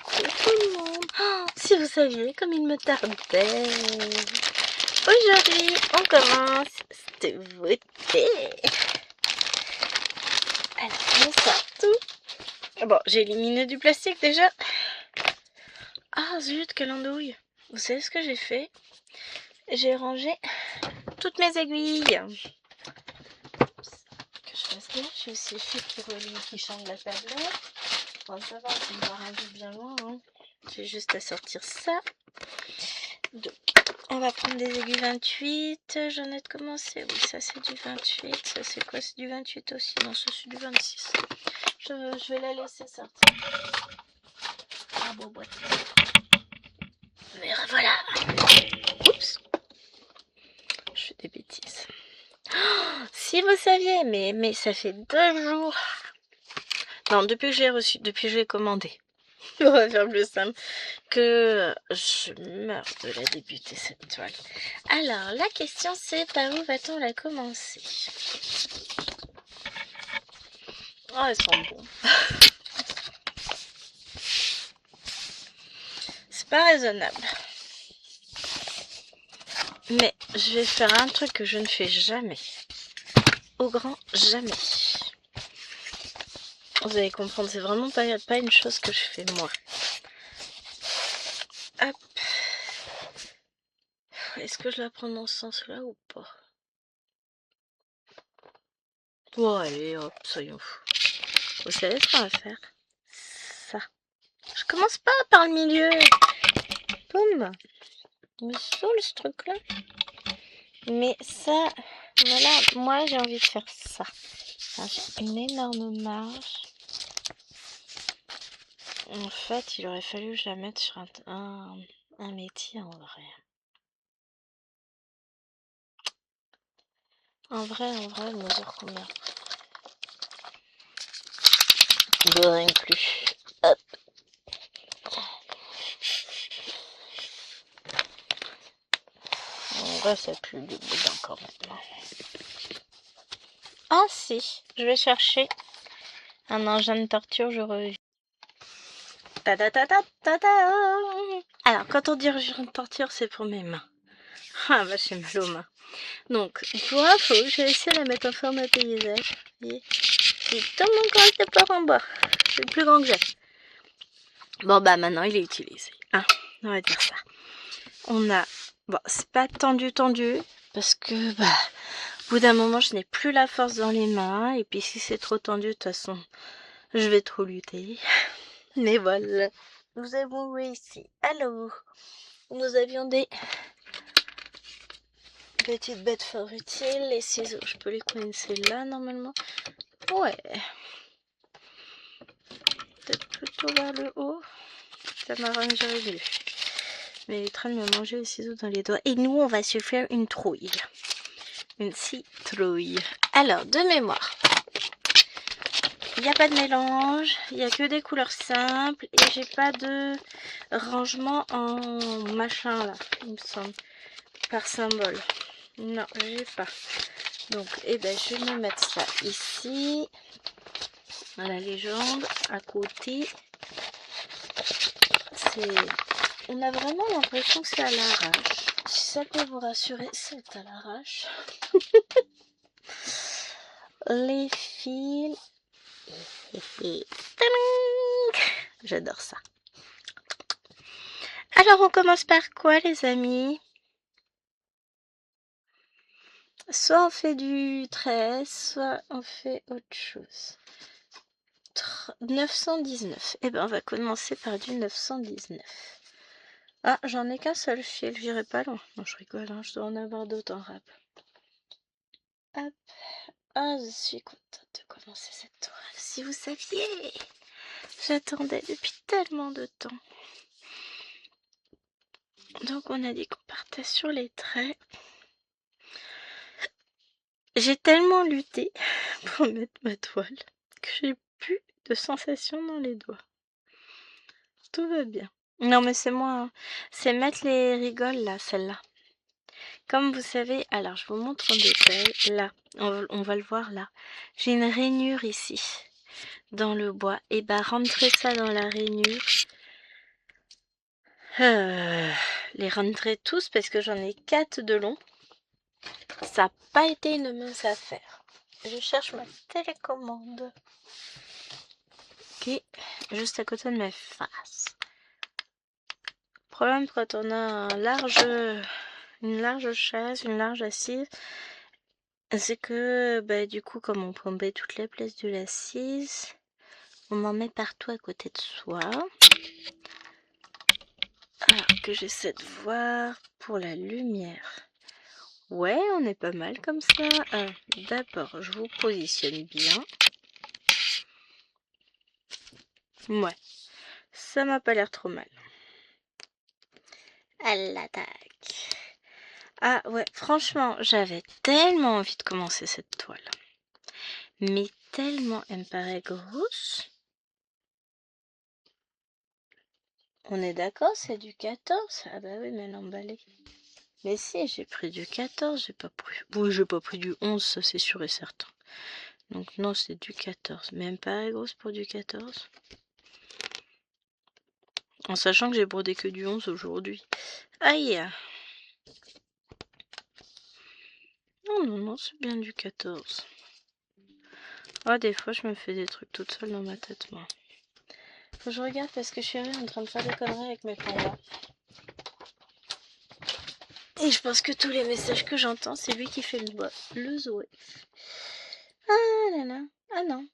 coucou tout le monde. Oh, si vous saviez comme il me tardait. Aujourd'hui, on commence cette beauté. Alors, on sort tout. Bon, j'ai éliminé du plastique déjà. Ah zut, quelle andouille. Vous savez ce que j'ai fait? J'ai rangé toutes mes aiguilles. Que je fasse gaffe, j'ai aussi le fil qui change la tablette. Bon, ça va, on va ranger bien loin. Hein. J'ai juste à sortir ça. Donc, on va prendre des aiguilles 28. J'en ai commencé. Oui, ça c'est du 28. Ça c'est quoi? C'est du 28 aussi. Non, ça c'est du 26. Je vais la laisser sortir. Ah bon, boîte. Mais voilà. Oups. Je fais des bêtises. Oh, si vous saviez, mais ça fait 2 jours. Non, depuis que j'ai reçu, depuis que j'ai commandé. On va faire plus simple. Que je meurs de la débuter cette toile. Alors, la question c'est par où va-t-on la commencer? Oh, elles sont bonnes. C'est pas raisonnable. Mais je vais faire un truc que je ne fais jamais. Au grand jamais. Vous allez comprendre, c'est vraiment pas une chose que je fais moi. Hop. Est-ce que je la prends dans ce sens-là ou pas? Bon, allez, hop, soyons fous. Vous savez ce qu'on va faire? Ça. Je commence pas par le milieu. Boum. Il me saoule ce truc-là. Mais ça, voilà, moi j'ai envie de faire ça. J'ai une énorme marge. En fait, il aurait fallu que je la mette sur un métier en vrai. En vrai, elle mesure combien? Je inclus. Hop. En vrai, ça pue du boudin quand même. Ah si, je vais chercher un engin de torture, je reviens. Ta ta ta ta ta ta. Alors, quand on dit engin de torture, c'est pour mes mains. Ah bah j'ai mal aux mains. Donc, pour info, j'ai essayé de la mettre en forme de paysage. Et tout mon corps était pas en bas. C'est le plus grand que j'ai. Bon bah maintenant il est utilisé. Hein, on va dire ça. On a... Bon, c'est pas tendu, parce que bah, au bout d'un moment, je n'ai plus la force dans les mains. Et puis si c'est trop tendu, de toute façon, je vais trop lutter. Mais voilà. Nous avons réussi. Alors, nous avions des petites bêtes fort utiles. Les ciseaux, je peux les coincer là normalement. Ouais. Peut-être plutôt vers le haut. Ça m'arrangerait mieux. Mais il est en train de me manger les ciseaux dans les doigts. Et nous, on va se faire une trouille. Une citrouille. Alors, de mémoire. Il n'y a pas de mélange. Il n'y a que des couleurs simples. Et j'ai pas de rangement en machin là. Il me semble. Par symbole. Non, j'ai pas. Donc, je vais me mettre ça ici. Dans la légende. À côté. On a vraiment l'impression que c'est à l'arrache. Si ça peut vous rassurer, c'est à l'arrache. Les fils. J'adore ça. Alors, on commence par quoi, les amis? Soit on fait du 13, soit on fait autre chose. 919. Eh ben, on va commencer par du 919. Ah, j'en ai qu'un seul fil, j'irai pas loin. Non, je rigole, hein, je dois en avoir d'autres en rap. Hop. Ah, je suis contente de commencer cette toile. Si vous saviez, j'attendais depuis tellement de temps. Donc, on a dit qu'on partait sur les traits. J'ai tellement lutté pour mettre ma toile que j'ai plus de sensation dans les doigts. Tout va bien. Non, mais c'est moi. Hein. C'est mettre les rigoles là, celle-là. Comme vous savez, alors je vous montre en détail. Là, on va le voir là. J'ai une rainure ici, dans le bois. Et bah, rentrer ça dans la rainure, les rentrer tous parce que j'en ai 4 de long. Ça n'a pas été une mince affaire. Je cherche ma télécommande qui est juste à côté de ma face. Problème quand on a une large chaise, une large assise, c'est que du coup comme on prend toutes les places de l'assise, on en met partout à côté de soi. Alors que j'essaie de voir pour la lumière. Ouais, on est pas mal comme ça. D'abord, je vous positionne bien. Ouais, ça m'a pas l'air trop mal. À l'attaque. Ah ouais, franchement, j'avais tellement envie de commencer cette toile. Mais tellement, elle me paraît grosse. On est d'accord, c'est du 14. Ah bah oui, mais l'emballé. Mais si, j'ai pris du 14, j'ai pas pris... Oui, j'ai pas pris du 11, ça c'est sûr et certain. Donc non, c'est du 14. Mais elle me paraît grosse pour du 14. En sachant que j'ai brodé que du 11 aujourd'hui. Aïe! Non, non, non, c'est bien du 14. Ah, des fois, je me fais des trucs toute seule dans ma tête, moi. Faut que je regarde parce que Chéri est en train de faire des conneries avec mes pandas. Et je pense que tous les messages que j'entends, c'est lui qui fait le Zoé. Ah là là. Ah non.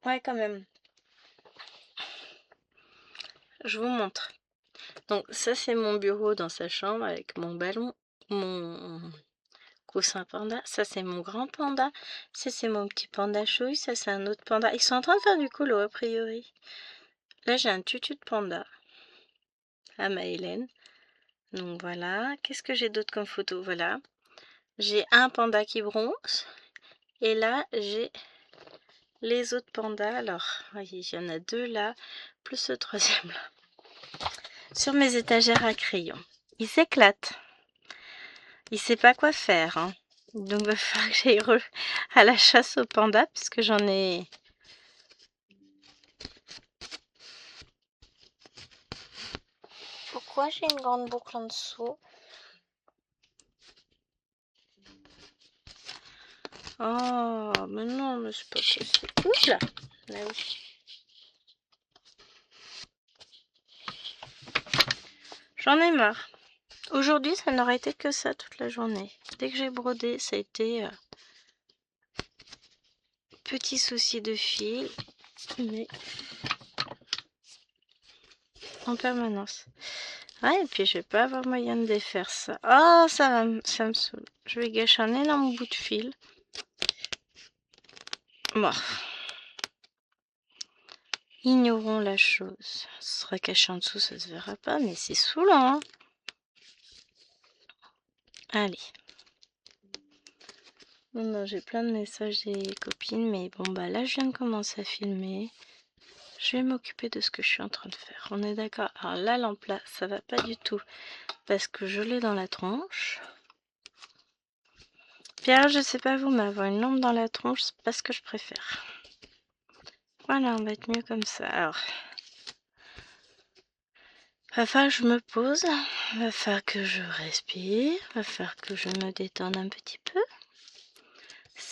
Ouais, quand même. Je vous montre. Donc ça, c'est mon bureau dans sa chambre avec mon ballon, mon coussin panda. Ça, c'est mon grand panda. Ça, c'est mon petit panda chouille. Ça, c'est un autre panda. Ils sont en train de faire du colo, a priori. Là, j'ai un tutu de panda à Maëlène. Donc voilà. Qu'est-ce que j'ai d'autre comme photo? Voilà. J'ai un panda qui bronze. Et là, j'ai les autres pandas. Alors, voyez, il y en a 2 là, plus le 3e là. Sur mes étagères à crayons. Il s'éclate. Il sait pas quoi faire. Hein. Donc, il va falloir que j'aille à la chasse aux pandas, puisque j'en ai... Pourquoi j'ai une grande boucle en dessous? Oh, mais non, mais c'est pas possible. Oups là. Là oui. J'en ai marre. Aujourd'hui, ça n'aurait été que ça toute la journée. Dès que j'ai brodé, ça a été petit souci de fil, mais en permanence. Ouais, et puis je vais pas avoir moyen de défaire ça. Oh, ça me saoule. Je vais gâcher un énorme bout de fil. Bon. Ignorons la chose. Ce sera caché en dessous, ça se verra pas, mais c'est saoulant. Hein. Allez. Non, j'ai plein de messages des copines, mais bon, bah là, je viens de commencer à filmer. Je vais m'occuper de ce que je suis en train de faire. On est d'accord? Alors, la lampe là, ça va pas du tout, parce que je l'ai dans la tronche. Pierre, je sais pas vous, mais avoir une lampe dans la tronche, c'est pas ce que je préfère. Voilà, on va être mieux comme ça. Alors, va falloir que je me pose, va falloir que je respire, va falloir que je me détende un petit peu.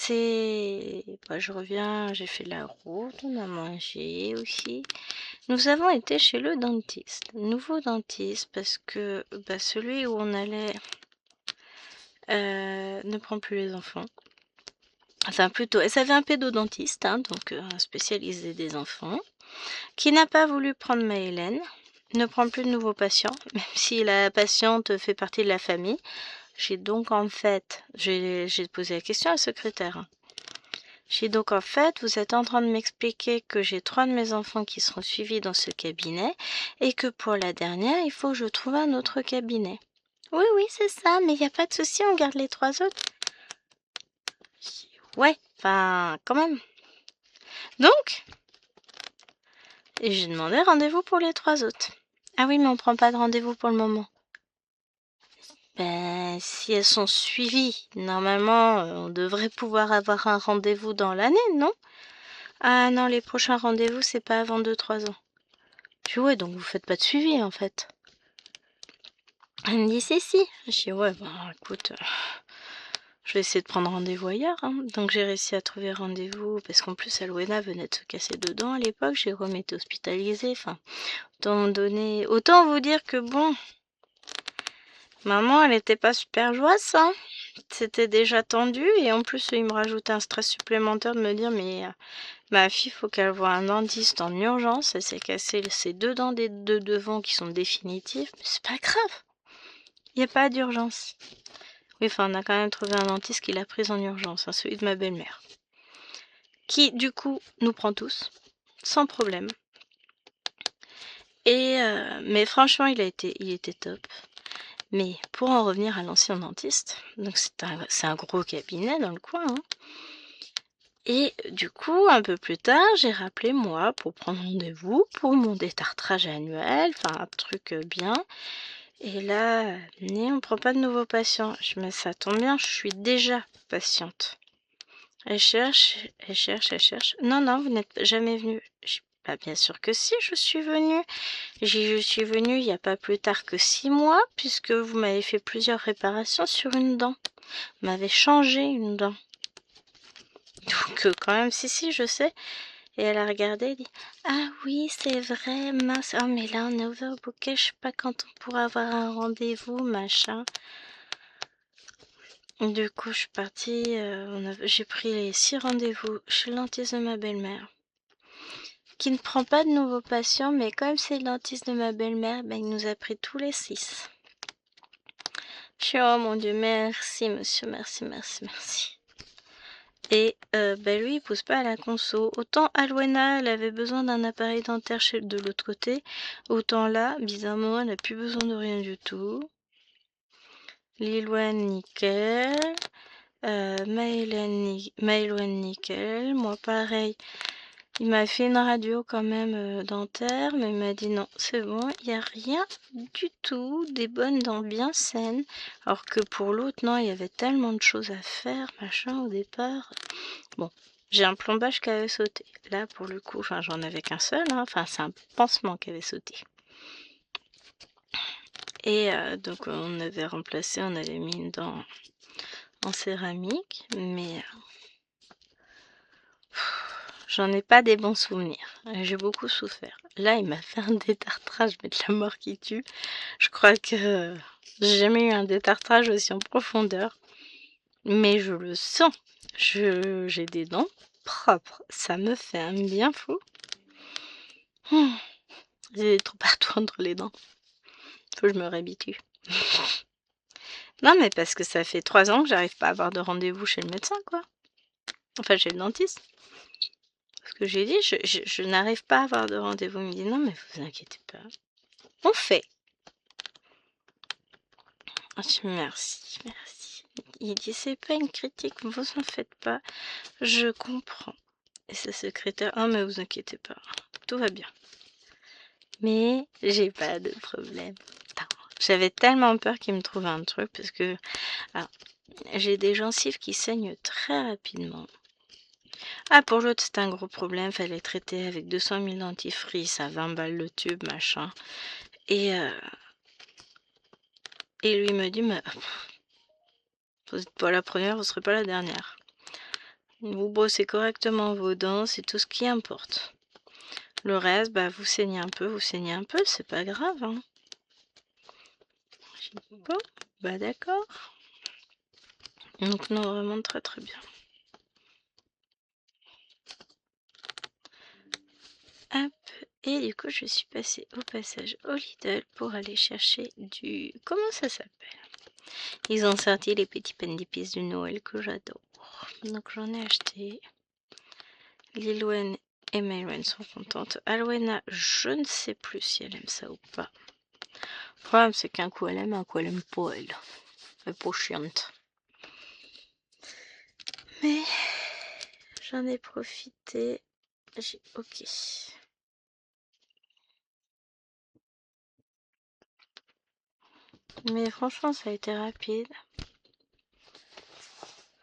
Je reviens, j'ai fait la route, on a mangé aussi. Nous avons été chez le dentiste, nouveau dentiste, parce que celui où on allait ne prend plus les enfants. Enfin plutôt, elle avait un pédodontiste, hein, donc un spécialisé des enfants, qui n'a pas voulu prendre Maëlène, ne prend plus de nouveaux patients, même si la patiente fait partie de la famille. J'ai donc en fait, j'ai posé la question à la secrétaire. Hein. J'ai donc en fait, vous êtes en train de m'expliquer que j'ai 3 de mes enfants qui seront suivis dans ce cabinet et que pour la dernière, il faut que je trouve un autre cabinet. Oui, oui, c'est ça, mais il n'y a pas de souci, on garde les 3 autres. Ouais, enfin, quand même. Donc, j'ai demandé rendez-vous pour les 3 autres. Ah oui, mais on prend pas de rendez-vous pour le moment. Ben, si elles sont suivies, normalement, on devrait pouvoir avoir un rendez-vous dans l'année, non? Ah non, les prochains rendez-vous, c'est pas avant 2-3 ans. Je dis ouais, donc vous faites pas de suivi en fait. Elle me dit si. Je dis ouais, ben écoute, je vais essayer de prendre rendez-vous ailleurs. Hein. Donc j'ai réussi à trouver rendez-vous parce qu'en plus Alwena venait de se casser dedans à l'époque. Jérôme était hospitalisé. Enfin, autant vous dire que bon, maman, elle était pas super joyeuse. Hein. C'était déjà tendu et en plus il me rajoutait un stress supplémentaire de me dire mais ma fille faut qu'elle voie un dentiste en urgence. Elle s'est cassé ses 2 dents des 2 devant qui sont définitives. Mais c'est pas grave. Il n'y a pas d'urgence. Oui, enfin, on a quand même trouvé un dentiste qui l'a prise en urgence, hein, celui de ma belle-mère. Qui, du coup, nous prend tous, sans problème. Et, mais franchement, il était top. Mais pour en revenir à l'ancien dentiste, donc c'est un gros cabinet dans le coin. Hein. Et du coup, un peu plus tard, j'ai rappelé moi pour prendre rendez-vous pour mon détartrage annuel, enfin un truc bien. Et là, on prend pas de nouveaux patients. Mais ça tombe bien, je suis déjà patiente. Elle cherche. Non, vous n'êtes jamais venu. Bah, bien sûr que si, je suis venue. Je suis venue il n'y a pas plus tard que 6 mois, puisque vous m'avez fait plusieurs réparations sur une dent. Vous m'avez changé une dent. Donc quand même, si, je sais. Et elle a regardé et dit « Ah oui, c'est vrai, mince. Oh, mais là, on est overbooké. Je sais pas quand on pourra avoir un rendez-vous, machin. » Du coup, je suis partie. J'ai pris les 6 rendez-vous chez le dentiste de ma belle-mère. Qui ne prend pas de nouveaux patients, mais comme c'est le dentiste de ma belle-mère, ben, il nous a pris tous les 6. Je suis oh mon Dieu, merci monsieur, merci. Et ben lui, il pousse pas à la conso. Autant Alwena, elle avait besoin d'un appareil dentaire de l'autre côté, autant là, bizarrement, elle n'a plus besoin de rien du tout. Lilouane, nickel. Maëloine, nickel. Moi, pareil. Il m'a fait une radio quand même dentaire, mais il m'a dit non, c'est bon, il n'y a rien du tout, des bonnes dents bien saines. Alors que pour l'autre, non, il y avait tellement de choses à faire, machin, au départ. Bon, j'ai un plombage qui avait sauté. Là, pour le coup, enfin, j'en avais qu'un seul, hein. Enfin, c'est un pansement qui avait sauté. Et donc, on avait remplacé, on avait mis une dent en céramique, mais j'en ai pas des bons souvenirs. J'ai beaucoup souffert. Là, il m'a fait un détartrage, mais de la mort qui tue. Je crois que j'ai jamais eu un détartrage aussi en profondeur. Mais je le sens. J'ai des dents propres. Ça me fait un bien fou. J'ai des trous partout entre les dents. Faut que je me réhabitue. Non, mais parce que ça fait 3 ans que j'arrive pas à avoir de rendez-vous chez le médecin, quoi. Enfin, chez le dentiste. Ce que j'ai dit, je n'arrive pas à avoir de rendez-vous. Il me dit non, mais vous inquiétez pas. On fait. Merci. Il dit c'est pas une critique, vous en faites pas. Je comprends. Et ce secrétaire, oh mais vous inquiétez pas, tout va bien. Mais j'ai pas de problème. J'avais tellement peur qu'il me trouve un truc parce que j'ai des gencives qui saignent très rapidement. Ah, pour l'autre, c'était un gros problème. Fallait traiter avec 200 000 dentifrice à 20 balles le tube, machin. Et lui me dit, mais vous n'êtes pas la première, vous serez pas la dernière. Vous brossez correctement vos dents, c'est tout ce qui importe. Le reste, bah, vous saignez un peu, c'est pas grave. Hein. J'ai dit, bon, bah d'accord. Donc non, vraiment très très bien. Hop, et du coup je suis passée au passage au Lidl pour aller chercher du... Comment ça s'appelle? Ils ont sorti les petits pains d'épices du Noël que j'adore. Donc j'en ai acheté. Lilwen et Maëlwen sont contentes. Alwena, je ne sais plus si elle aime ça ou pas. Le problème, c'est qu'un coup elle aime, un coup elle aime pas, elle. Elle est pas chiante. Mais j'en ai profité. J'ai ok. Mais franchement, ça a été rapide.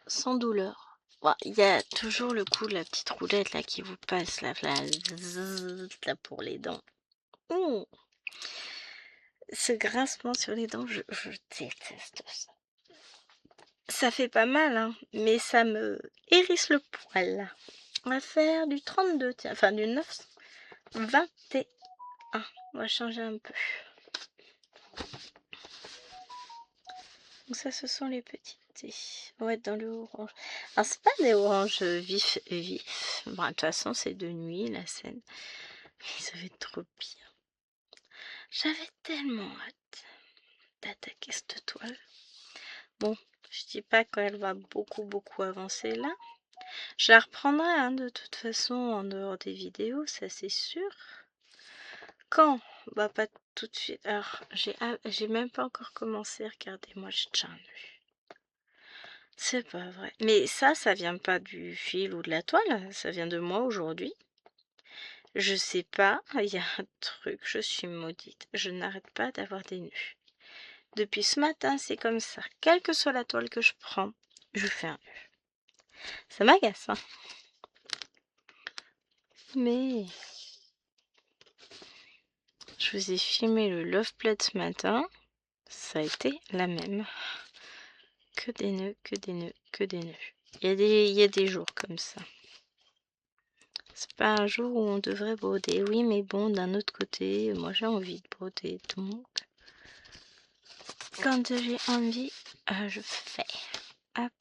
Sans douleur. Bon, il y a toujours le coup de la petite roulette là qui vous passe là, là pour les dents. Ouh, ce grincement sur les dents, je déteste ça. Ça fait pas mal, hein, mais ça me hérisse le poil. On va faire du 32, tiens, enfin du 921. On va changer un peu. Donc ça, ce sont les petits thés. On va être dans le orange. Alors, c'est pas des oranges vifs. Bon, de toute façon, c'est de nuit, la scène. Mais ça va être trop bien. J'avais tellement hâte d'attaquer cette toile. Bon, je dis pas qu'elle va beaucoup avancer là. Je la reprendrai, hein, de toute façon, en dehors des vidéos, ça c'est sûr. Quand? Bah, pas tout de suite. Alors, j'ai même pas encore commencé. Regardez-moi, je tiens nu. C'est pas vrai. Mais ça vient pas du fil ou de la toile, ça vient de moi aujourd'hui. Je sais pas, il y a un truc, je suis maudite. Je n'arrête pas d'avoir des nœuds. Depuis ce matin, c'est comme ça. Quelle que soit la toile que je prends, je fais un nœud. Ça m'agace, hein. Mais je vous ai filmé le love plate ce matin. Ça a été la même. Que des nœuds, que des nœuds, que des nœuds. Il y a des jours comme ça. C'est pas un jour où on devrait broder. Oui, mais bon, d'un autre côté, moi j'ai envie de broder. Donc, quand j'ai envie, je fais. Hop.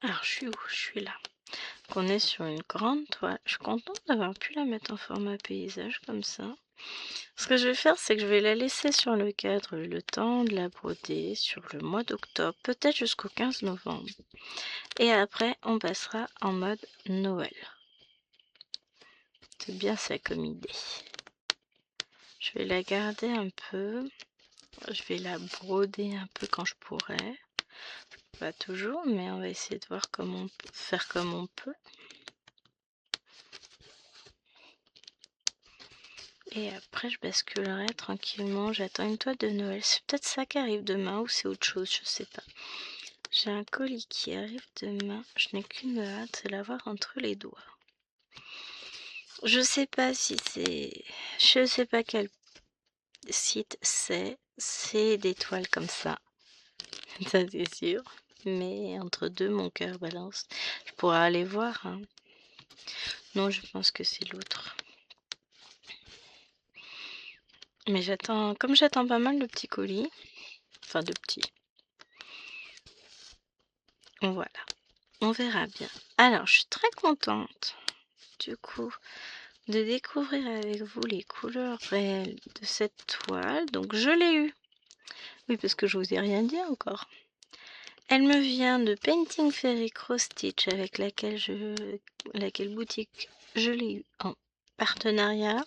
Alors, je suis où? Je suis là. Donc, on est sur une grande toile. Je suis contente d'avoir pu la mettre en format paysage comme ça. Ce que je vais faire, c'est que je vais la laisser sur le cadre le temps de la broder sur le mois d'octobre, peut-être jusqu'au 15 novembre. Et après, on passera en mode Noël. C'est bien ça comme idée. Je vais la garder un peu. Je vais la broder un peu quand je pourrai. Pas toujours, mais on va essayer de voir comment on peut faire comme on peut. Et après, je basculerai tranquillement. J'attends une toile de Noël. C'est peut-être ça qui arrive demain ou c'est autre chose, je sais pas. J'ai un colis qui arrive demain. Je n'ai qu'une hâte, c'est l'avoir entre les doigts. Je sais pas si c'est... Je sais pas quel site c'est. C'est des toiles comme ça. Ça c'est sûr. Mais entre deux, mon cœur balance. Je pourrais aller voir, hein. Non, je pense que c'est l'autre. Mais j'attends... Comme j'attends pas mal de petits colis. Enfin, de petits. Voilà. On verra bien. Alors, je suis très contente, du coup, de découvrir avec vous les couleurs réelles de cette toile. Donc, je l'ai eue. Oui, parce que je vous ai rien dit encore. Elle me vient de Painting Fairy Cross Stitch, avec laquelle boutique je l'ai eu en partenariat.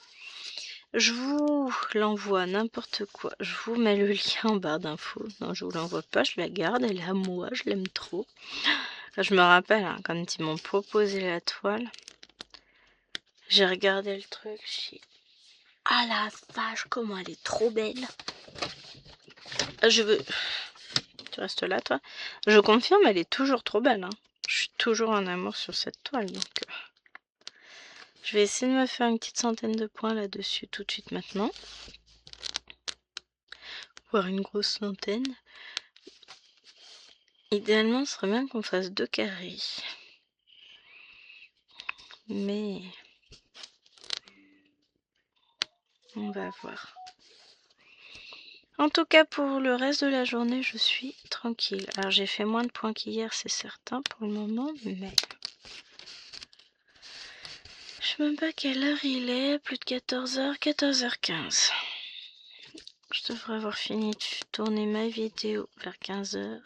Je vous l'envoie n'importe quoi. Je vous mets le lien en barre d'infos. Non, je vous l'envoie pas, je la garde. Elle est à moi, je l'aime trop. Je me rappelle, hein, quand ils m'ont proposé la toile, j'ai regardé le truc, j'ai dit, ah la vache, comment elle est trop belle. Je veux... Tu restes là, toi? Je confirme, elle est toujours trop belle, hein. Je suis toujours en amour sur cette toile, donc... Je vais essayer de me faire une petite centaine de points là-dessus tout de suite maintenant. Voire une grosse centaine. Idéalement, ce serait bien qu'on fasse 2 carrés. Mais... on va voir. En tout cas, pour le reste de la journée, je suis tranquille. Alors, j'ai fait moins de points qu'hier, c'est certain, pour le moment, mais... Je sais même pas quelle heure il est, plus de 14h, 14h15. Je devrais avoir fini de tourner ma vidéo vers 15h.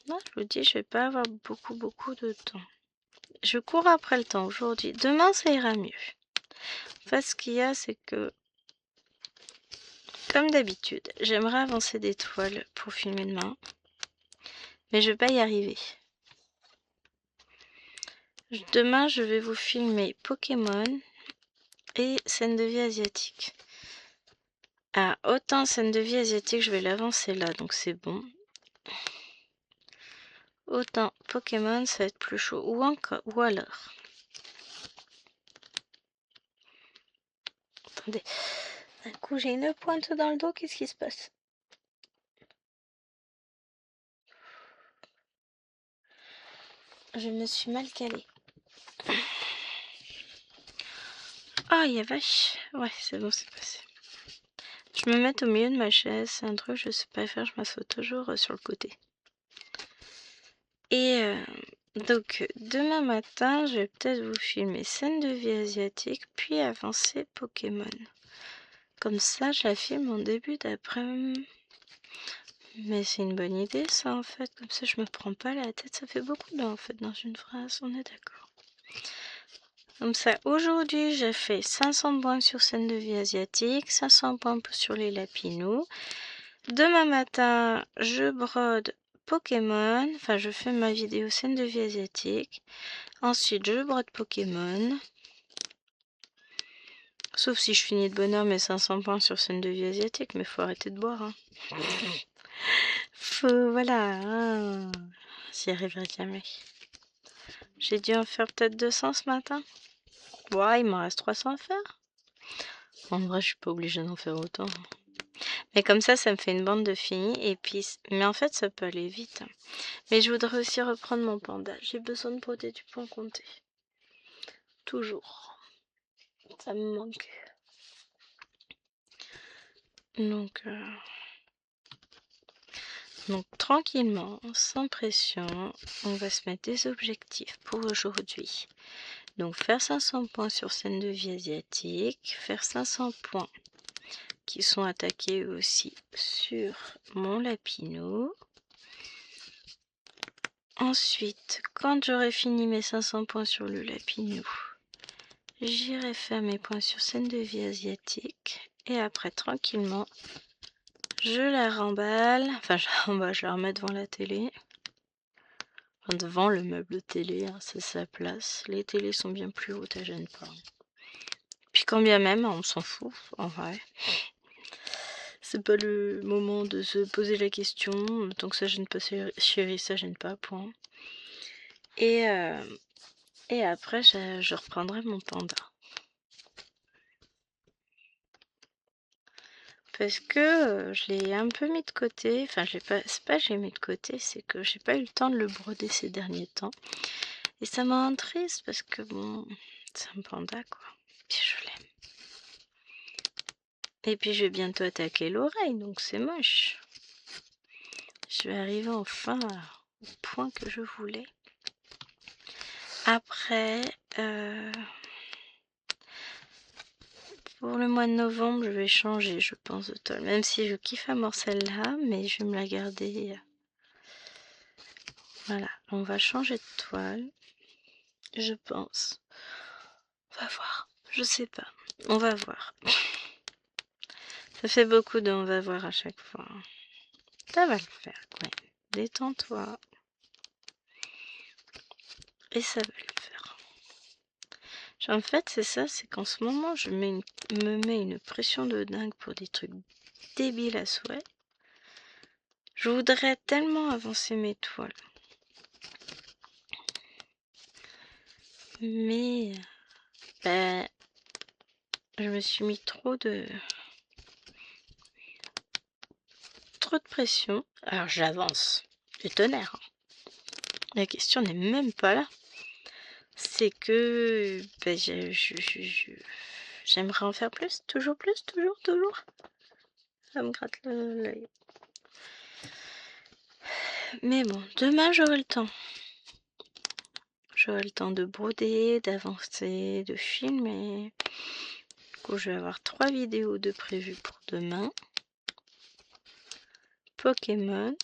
Moi, je vous dis, je vais pas avoir beaucoup de temps. Je cours après le temps aujourd'hui. Demain, ça ira mieux. En fait, ce qu'il y a, c'est que, comme d'habitude, j'aimerais avancer des toiles pour filmer demain. Mais je vais pas y arriver. Demain, je vais vous filmer Pokémon et scène de vie asiatique. Ah, autant scène de vie asiatique, je vais l'avancer là, donc c'est bon. Autant Pokémon, ça va être plus chaud. Ou alors. Attendez. D'un coup, j'ai une pointe dans le dos. Qu'est-ce qui se passe? Je me suis mal calée. Ah, il y a vache. Ouais, c'est bon, c'est passé. Je me mets au milieu de ma chaise. C'est un truc, je sais pas faire. Je m'assois toujours sur le côté. Et donc, demain matin, je vais peut-être vous filmer scène de vie asiatique, puis avancer Pokémon. Comme ça, je la filme en début d'après-midi. Mais c'est une bonne idée, ça, en fait. Comme ça, je me prends pas la tête. Ça fait beaucoup là, en fait, dans une phrase. On est d'accord. Comme ça, aujourd'hui, j'ai fait 500 points sur scène de vie asiatique, 500 points sur les lapinous. Demain matin, je brode Pokémon. Enfin, je fais ma vidéo scène de vie asiatique. Ensuite, je brode Pokémon. Sauf si je finis de bonne heure mes 500 points sur scène de vie asiatique. Mais faut arrêter de boire. Hein. Voilà. Hein. J'y arriverai jamais. J'ai dû en faire peut-être 200 ce matin. Ouais, il m'en reste 300 à faire. En vrai, je suis pas obligée d'en faire autant. Mais comme ça me fait une bande de filles. Et puis, mais en fait, ça peut aller vite. Mais je voudrais aussi reprendre mon panda. J'ai besoin de broder du point compté. Toujours. Ça me manque. Donc tranquillement, sans pression, on va se mettre des objectifs pour aujourd'hui. Donc faire 500 points sur scène de vie asiatique, faire 500 points qui sont attaqués aussi sur mon lapinou. Ensuite, quand j'aurai fini mes 500 points sur le lapinou, j'irai faire mes points sur scène de vie asiatique. Et après, tranquillement, je la remballe. Enfin, je la remets devant la télé. Enfin, devant le meuble télé, hein, c'est sa place. Les télés sont bien plus hautes, elles gênent pas. Puis quand bien même, on s'en fout, en vrai. C'est pas le moment de se poser la question. Tant que ça gêne pas chérie, ça gêne pas, point. Et après, je reprendrai mon panda. Parce que je l'ai un peu mis de côté. Enfin, c'est pas que j'ai mis de côté, c'est que j'ai pas eu le temps de le broder ces derniers temps. Et ça m'a rend triste parce que bon, c'est un panda quoi. Puis je l'aime. Et puis je vais bientôt attaquer l'oreille, donc c'est moche. Je vais arriver enfin au point que je voulais. Après, pour le mois de novembre, je vais changer, je pense, de toile. Même si je kiffe à mort celle-là, mais je vais me la garder. Voilà, on va changer de toile. Je pense. On va voir. Je sais pas. On va voir. Ça fait beaucoup de on va voir à chaque fois. Ça va le faire, ouais. Détends-toi. Et ça va le faire. En fait, c'est ça, c'est qu'en ce moment, je me mets une pression de dingue pour des trucs débiles à souhait. Je voudrais tellement avancer mes toiles. Mais ben, je me suis mis trop de pression. Alors j'avance. Du tonnerre. La question n'est même pas là. C'est que ben, j'aimerais en faire plus. Toujours plus. Toujours. Ça me gratte l'œil. Mais bon, demain j'aurai le temps. J'aurai le temps de broder, d'avancer, de filmer. Du coup, je vais avoir 3 vidéos de prévues pour demain. Pokémon,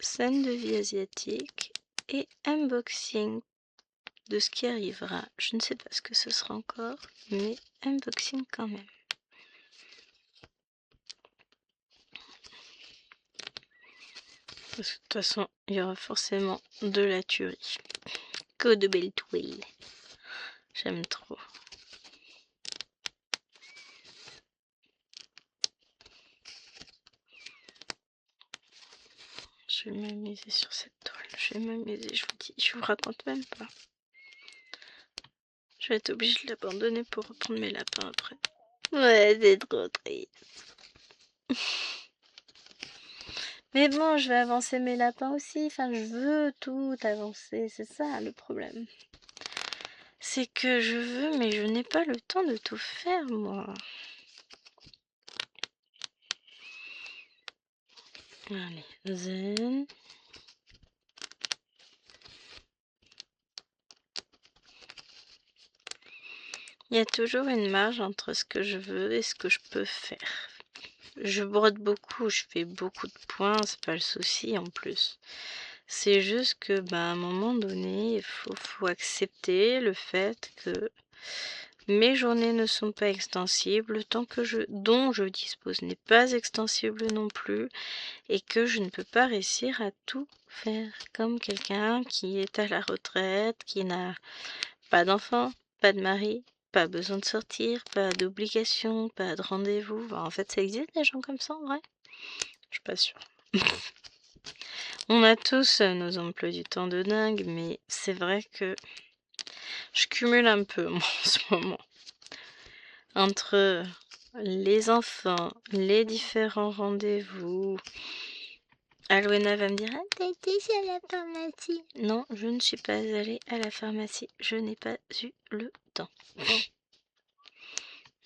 scène de vie asiatique et unboxing de ce qui arrivera. Je ne sais pas ce que ce sera encore, mais unboxing quand même. Parce que de toute façon, il y aura forcément de la tuerie. Que de belles toiles. J'aime trop. Je vais m'amuser sur cette toile. Je vais m'amuser, je vous dis. Je vous raconte même pas. Je vais être obligée de l'abandonner pour reprendre mes lapins après. Ouais, c'est trop triste. Mais bon, je vais avancer mes lapins aussi. Enfin, je veux tout avancer. C'est ça le problème. C'est que je veux, mais je n'ai pas le temps de tout faire, moi. Allez, zen. Il y a toujours une marge entre ce que je veux et ce que je peux faire. Je brode beaucoup, je fais beaucoup de points, c'est pas le souci en plus. C'est juste que, à un moment donné, il faut accepter le fait que mes journées ne sont pas extensibles, le temps dont je dispose n'est pas extensible non plus, et que je ne peux pas réussir à tout faire comme quelqu'un qui est à la retraite, qui n'a pas d'enfant, pas de mari, pas besoin de sortir, pas d'obligation, pas de rendez-vous. En fait, ça existe des gens comme ça en vrai? Je suis pas sûre. On a tous nos emplois du temps de dingue, mais c'est vrai que je cumule un peu moi, en ce moment. Entre les enfants, les différents rendez-vous. Alwena va me dire: ah, t'as été à la pharmacie? Non, je ne suis pas allée à la pharmacie. Je n'ai pas eu le temps.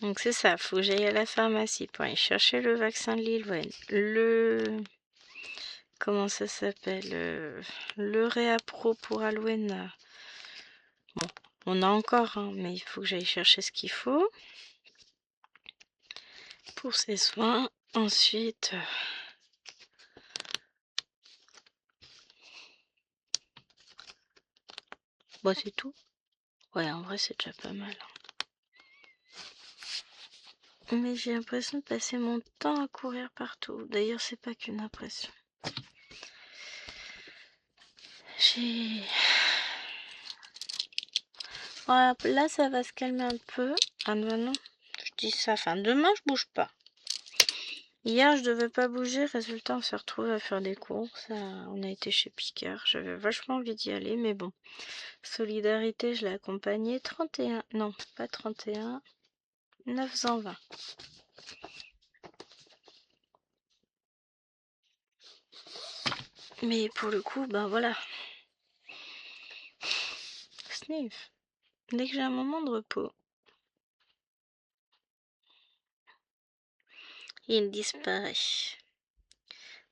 Donc c'est ça, faut que j'aille à la pharmacie pour aller chercher le vaccin de Lilwen. Comment ça s'appelle? Le Réapro pour Alwena. Bon, on a encore, hein, mais il faut que j'aille chercher ce qu'il faut pour ses soins. Ensuite, c'est tout. Ouais, en vrai, c'est déjà pas mal. Mais j'ai l'impression de passer mon temps à courir partout. D'ailleurs, c'est pas qu'une impression. Voilà, là, ça va se calmer un peu. Ah non, je dis ça. Enfin, demain, je bouge pas. Hier, je devais pas bouger. Résultat, on s'est retrouvé à faire des courses. On a été chez Picard. J'avais vachement envie d'y aller, mais bon. Solidarité, je l'ai accompagné. 31. Non, pas 31. 920. Mais pour le coup, voilà. Sniff. Dès que j'ai un moment de repos, il disparaît.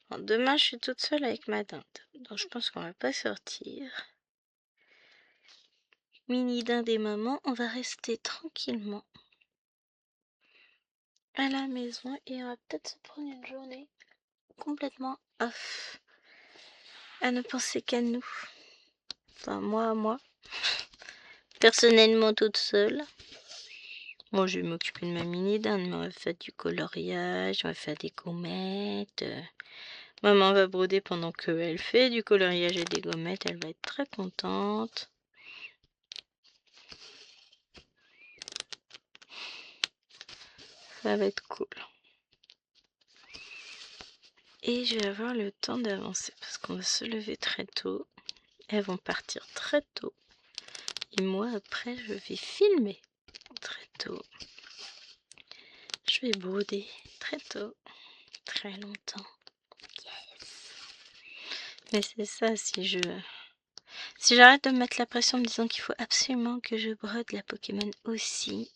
Bon, demain, je suis toute seule avec ma dinde. Donc, je pense qu'on va pas sortir. Mini dinde et maman, on va rester tranquillement à la maison et on va peut-être se prendre une journée complètement off. À ne penser qu'à nous. Enfin, moi. Personnellement, toute seule. Bon, je vais m'occuper de ma mini dinde, mais on va faire du coloriage, on va faire des gommettes. Maman va broder pendant qu'elle fait du coloriage et des gommettes. Elle va être très contente. Ça va être cool. Et je vais avoir le temps d'avancer parce qu'on va se lever très tôt. Elles vont partir très tôt. Et moi, après, je vais filmer très tôt. Je vais broder très tôt. Très longtemps. Yes. Mais c'est ça, si j'arrête de me mettre la pression en me disant qu'il faut absolument que je brode la Pokémon aussi.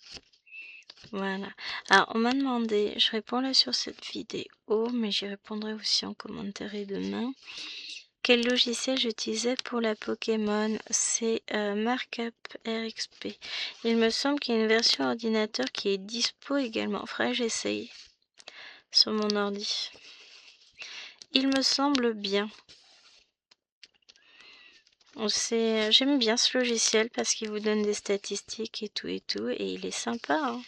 Voilà. Alors, on m'a demandé, je réponds là sur cette vidéo, mais j'y répondrai aussi en commentaire et demain. Quel logiciel j'utilisais pour la Pokémon? C'est Markup RXP. Il me semble qu'il y a une version ordinateur qui est dispo également. Faudrait que j'essaye sur mon ordi. Il me semble bien. J'aime bien ce logiciel parce qu'il vous donne des statistiques et tout, et il est sympa, hein.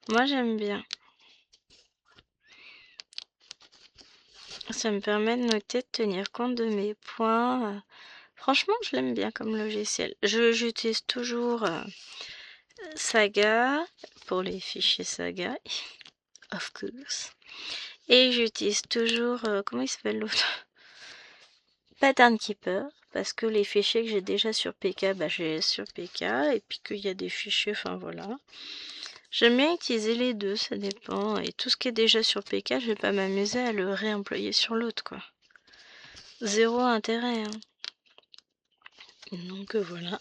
Moi, j'aime bien. Ça me permet de noter, de tenir compte de mes points. Franchement, je l'aime bien comme logiciel. J'utilise toujours Saga pour les fichiers Saga, of course. Et j'utilise toujours, comment il s'appelle l'autre? Pattern Keeper, parce que les fichiers que j'ai déjà sur PK, bah j'ai sur PK, et puis qu'il y a des fichiers, enfin voilà. J'aime bien utiliser les deux, ça dépend. Et tout ce qui est déjà sur PK, je vais pas m'amuser à le réemployer sur l'autre, quoi. Zéro intérêt, hein. Donc voilà.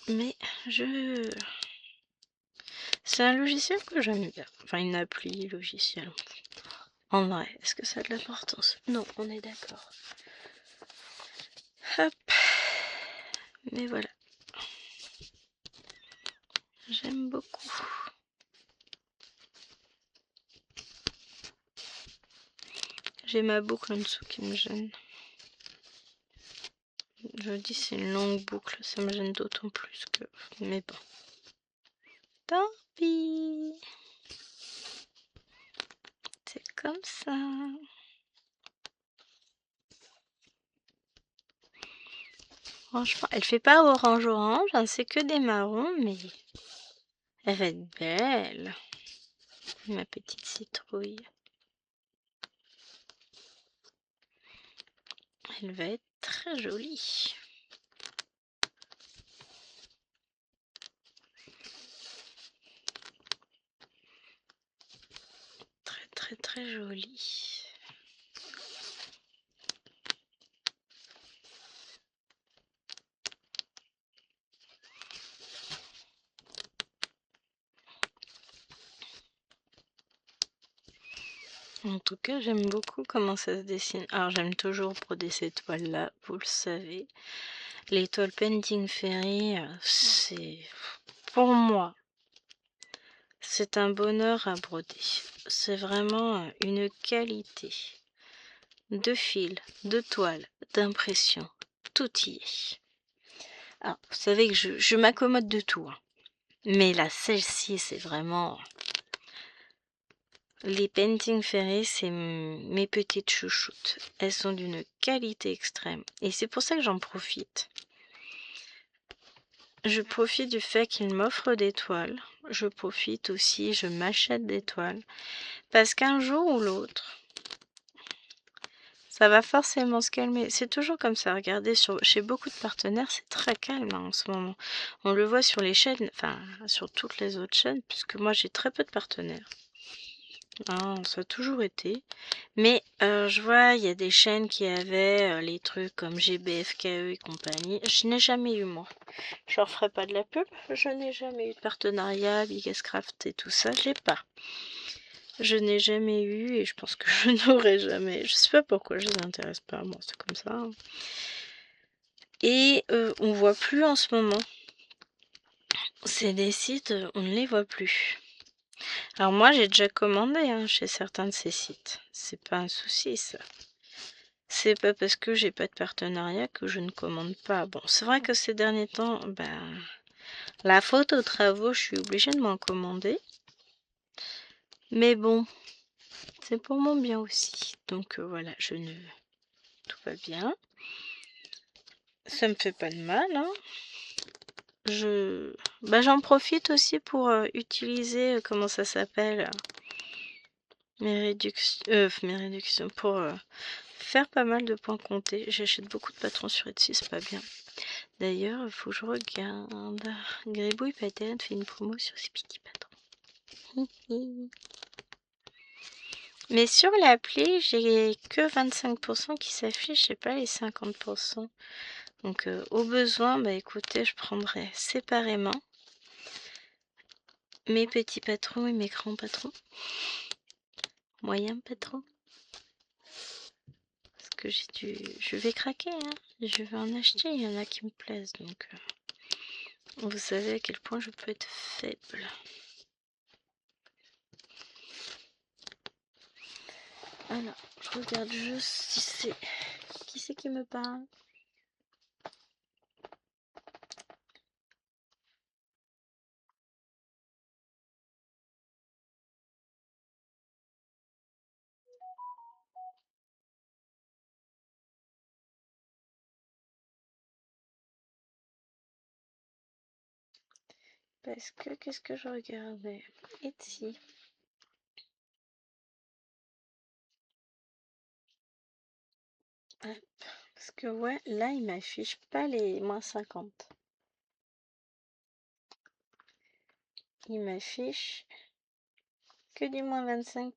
Mais c'est un logiciel que j'aime bien. Enfin, une appli logiciel. En vrai, est-ce que ça a de l'importance? Non, on est d'accord. Hop. Mais voilà. J'aime beaucoup. J'ai ma boucle en dessous qui me gêne. Je dis c'est une longue boucle, ça me gêne d'autant plus que... Mais bon. Tant pis. C'est comme ça. Franchement, elle fait pas orange-orange, hein, c'est que des marrons, mais elle va être belle. Ma petite citrouille. Elle va être très jolie. Très très très jolie. En tout cas, j'aime beaucoup comment ça se dessine. Alors, j'aime toujours broder ces toiles-là, vous le savez. Les toiles Painting Fairy, c'est... Pour moi, c'est un bonheur à broder. C'est vraiment une qualité de fil, de toile, d'impression. Tout y est. Alors, vous savez que je m'accommode de tout. Hein. Mais là, celle-ci, c'est vraiment... Les Painting Fairy, c'est mes petites chouchoutes. Elles sont d'une qualité extrême. Et c'est pour ça que j'en profite. Je profite du fait qu'ils m'offrent des toiles. Je profite aussi, je m'achète des toiles. Parce qu'un jour ou l'autre, ça va forcément se calmer. C'est toujours comme ça. Regardez, chez beaucoup de partenaires, c'est très calme hein, en ce moment. On le voit sur les chaînes, enfin sur toutes les autres chaînes, puisque moi j'ai très peu de partenaires. Hein, ça a toujours été. Mais je vois, il y a des chaînes qui avaient les trucs comme GBFKE et compagnie. Je n'ai jamais eu moi. Je leur ferai pas de la pub. Je n'ai jamais eu de partenariat, Biggestcraft et tout ça. J'ai pas. Je n'ai jamais eu et je pense que je n'aurai jamais. Je sais pas pourquoi je les intéresse pas. Moi, c'est comme ça. Hein. Et on voit plus en ce moment. C'est des sites, on ne les voit plus. Alors moi, j'ai déjà commandé hein, chez certains de ces sites. C'est pas un souci ça. C'est pas parce que j'ai pas de partenariat que je ne commande pas. Bon, c'est vrai que ces derniers temps, ben, la faute aux travaux, je suis obligée de m'en commander. Mais bon, c'est pour mon bien aussi. Donc voilà, tout va bien. Ça me fait pas de mal, hein. J'en profite aussi pour utiliser, comment ça s'appelle, mes réductions pour faire pas mal de points comptés. J'achète beaucoup de patrons sur Etsy, c'est pas bien. D'ailleurs, il faut que je regarde. Gribouille Pattern fait une promo sur ses petits patrons. Mais sur l'appli, j'ai que 25% qui s'affiche, j'ai pas les 50%. Donc au besoin, bah écoutez, je prendrai séparément mes petits patrons et mes grands patrons. Moyen patron. Parce que je vais craquer, hein. Je vais en acheter, il y en a qui me plaisent. Donc vous savez à quel point je peux être faible. Alors, je regarde juste si c'est... Qui c'est c'est qui me parle? Parce que, qu'est-ce que je regardais? Etsy. Parce que ouais, là, il m'affiche pas les moins 50. Il m'affiche que du moins 25.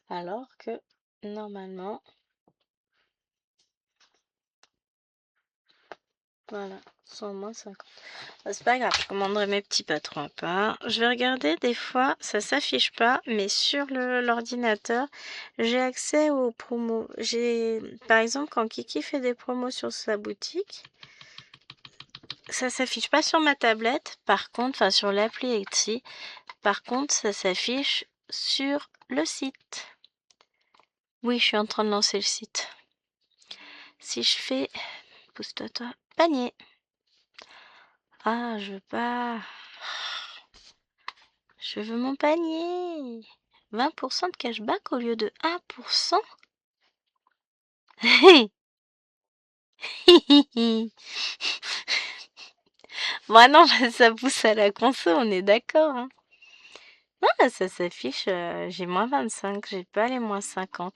Alors que, normalement, voilà, sont moins 50. C'est pas grave, je commanderai mes petits patrons à part. Je vais regarder, des fois, ça s'affiche pas, mais sur l'ordinateur, j'ai accès aux promos. Par exemple, quand Kiki fait des promos sur sa boutique, ça s'affiche pas sur ma tablette, par contre, enfin sur l'appli Etsy, par contre, ça s'affiche sur le site. Oui, je suis en train de lancer le site. Si je fais, pousse-toi, toi, panier. Ah, je veux pas. Je veux mon panier. 20% de cashback au lieu de 1%. Bon, non, ça pousse à la conso, on est d'accord. Hein. Ah, ça s'affiche, j'ai moins 25, j'ai pas les moins 50.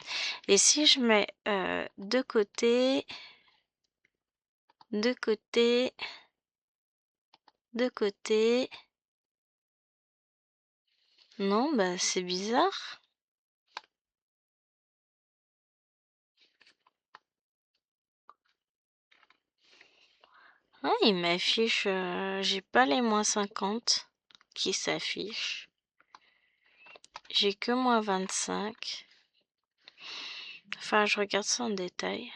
Et si je mets de côté, de côté, de côté... Non, bah c'est bizarre. Ah, il m'affiche, j'ai pas les moins 50 qui s'affichent. J'ai que moins 25. Enfin, je regarde ça en détail.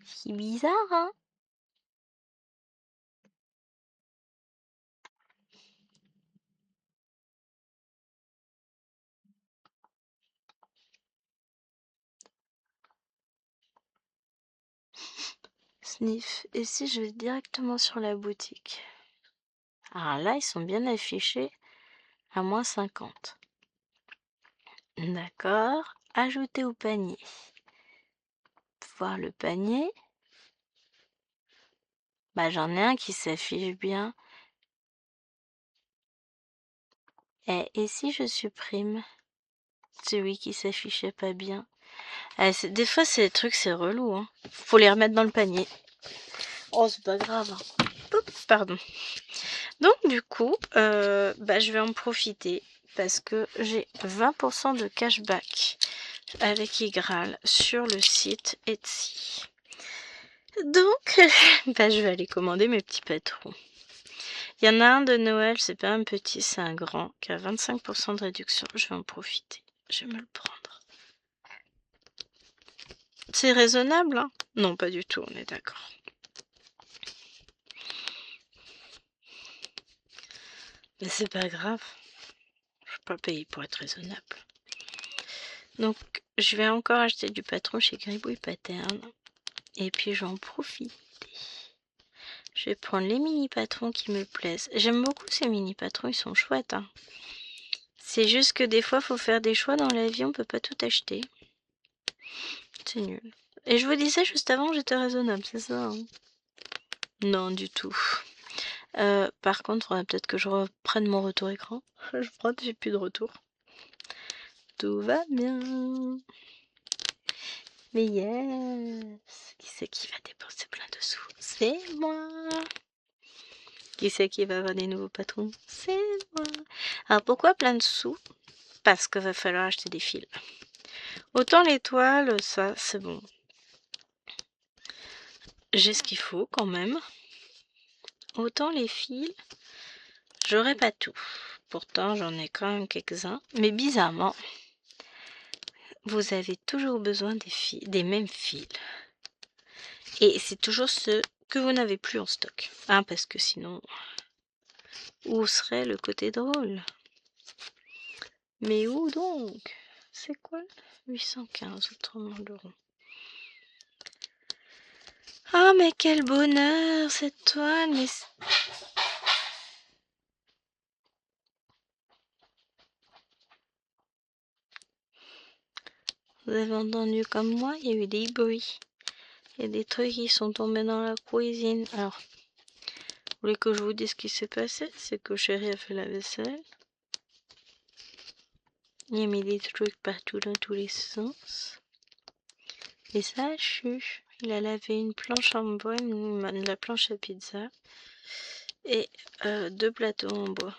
C'est bizarre, hein? Sniff. Et si je vais directement sur la boutique? Alors là, ils sont bien affichés à moins 50. D'accord. Ajouter au panier. Voir le panier. Bah, j'en ai un qui s'affiche bien. Et si je supprime celui qui s'affichait pas bien? Des fois, ces trucs, c'est relou. Hein. Faut les remettre dans le panier. Oh, c'est pas grave. Hein. Oups, pardon. Donc, du coup, je vais en profiter parce que j'ai 20% de cashback avec Igral sur le site Etsy. Donc, je vais aller commander mes petits patrons. Il y en a un de Noël, c'est pas un petit, c'est un grand, qui a 25% de réduction. Je vais en profiter. Je vais me le prendre. C'est raisonnable, hein? Non, pas du tout, on est d'accord. Mais c'est pas grave. Je peux pas payer pour être raisonnable. Donc, je vais encore acheter du patron chez Gribouille Pattern. Et puis, je vais en profiter. Je vais prendre les mini patrons qui me plaisent. J'aime beaucoup ces mini patrons, ils sont chouettes. Hein. C'est juste que des fois, il faut faire des choix dans la vie, on peut pas tout acheter. C'est nul. Et je vous disais juste avant, j'étais raisonnable, c'est ça hein? Non, du tout. Par contre, faudrait peut-être que je reprenne mon retour écran. Je crois que j'ai plus de retour. Tout va bien. Mais yes. Qui c'est qui va dépenser plein de sous? C'est moi. Qui c'est qui va avoir des nouveaux patrons? C'est moi. Alors pourquoi plein de sous? Parce qu'il va falloir acheter des fils. Autant l'étoile, ça c'est bon. J'ai ce qu'il faut quand même. Autant les fils, j'aurais pas tout. Pourtant j'en ai quand même quelques-uns. Mais bizarrement, vous avez toujours besoin des mêmes fils. Et c'est toujours ceux que vous n'avez plus en stock. Hein, parce que sinon, Où serait le côté drôle? Mais où donc? C'est quoi? 815, autrement l'euro. Ah, mais quel bonheur, cette toile! Mais vous avez entendu comme moi, il y a eu des bruits. Il y a des trucs qui sont tombés dans la cuisine. Alors, vous voulez que je vous dise ce qui s'est passé? C'est que chérie a fait la vaisselle. Il a mis des trucs partout dans tous les sens. Et ça a chu. Il a lavé une planche en bois, la planche à pizza. Et 2 plateaux en bois.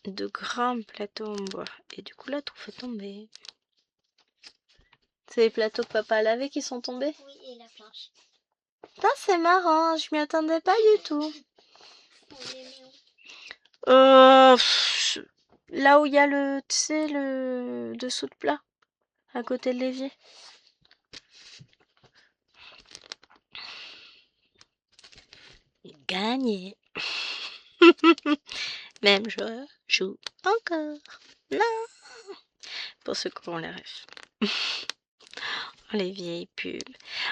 2 grands plateaux en bois. Et du coup, là, tout fait tomber. C'est les plateaux que papa a lavés qui sont tombés? Oui, et la planche. Putain, c'est marrant, je m'y attendais pas du tout. On les met où? Là où il y a le, tu sais, le dessous de plat, à côté de l'évier. Gagné. Même joueur joue encore. Non. Pour ceux qui ont les rêves. Oh, les vieilles pubs.